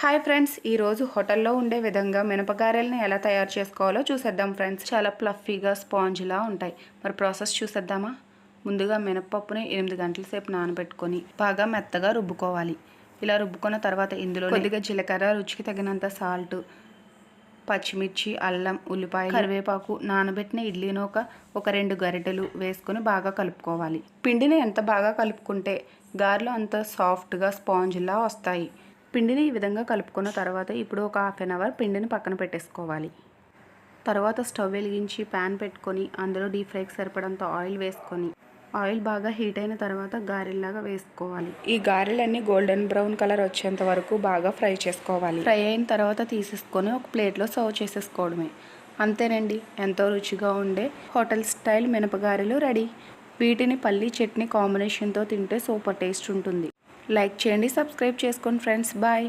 Hi friends, ఈరోజు హోటల్లో ఉండే విధంగా మినపగారెలను ఎలా తయారు చేసుకోవాలో చూసేద్దాం ఫ్రెండ్స్. చాలా ఫ్లఫీగా స్పాంజ్లా ఉంటాయి. మరి ప్రాసెస్ చూసేద్దామా? ముందుగా మినపప్పుని 8 గంటల సేపు నానబెట్టుకొని బాగా మెత్తగా రుబ్బుకోవాలి. ఇలా రుబ్బుకున్న తర్వాత ఇందులో కొద్దిగా జీలకర్ర, రుచికి తగినంత సాల్ట్, పచ్చిమిర్చి, అల్లం, ఉల్లిపాయలు, కరివేపాకు, నానబెట్టిన ఇడ్లీ నూక ఒక 2 గరిటెలు వేసుకొని బాగా కలుపుకోవాలి. పిండిని ఎంత బాగా కలుపుకుంటే గారెలు అంత సాఫ్ట్గా స్పాంజ్లా వస్తాయి. పిండిని ఈ విధంగా కలుపుకున్న తర్వాత ఇప్పుడు ఒక హాఫ్ అన్ అవర్ పిండిని పక్కన పెట్టేసుకోవాలి. తర్వాత స్టవ్ వెలిగించి ప్యాన్ పెట్టుకొని అందులో డీప్ ఫ్రైకి సరిపడంత ఆయిల్ వేసుకొని ఆయిల్ బాగా హీట్ అయిన తర్వాత గారెల్లాగా వేసుకోవాలి. ఈ గారెలన్నీ గోల్డెన్ బ్రౌన్ కలర్ వచ్చేంత వరకు బాగా ఫ్రై చేసుకోవాలి. ఫ్రై అయిన తర్వాత తీసేసుకొని ఒక ప్లేట్లో సర్వ్ చేసేసుకోవడమే. అంతేనండి, ఎంతో రుచిగా ఉండే హోటల్ స్టైల్ మినపగారెలు రెడీ. వీటిని పల్లీ చట్నీ కాంబినేషన్తో తింటే సూపర్ టేస్ట్ ఉంటుంది. లైక్ చేయండి, సబ్స్క్రైబ్ చేసుకోండి ఫ్రెండ్స్. బాయ్.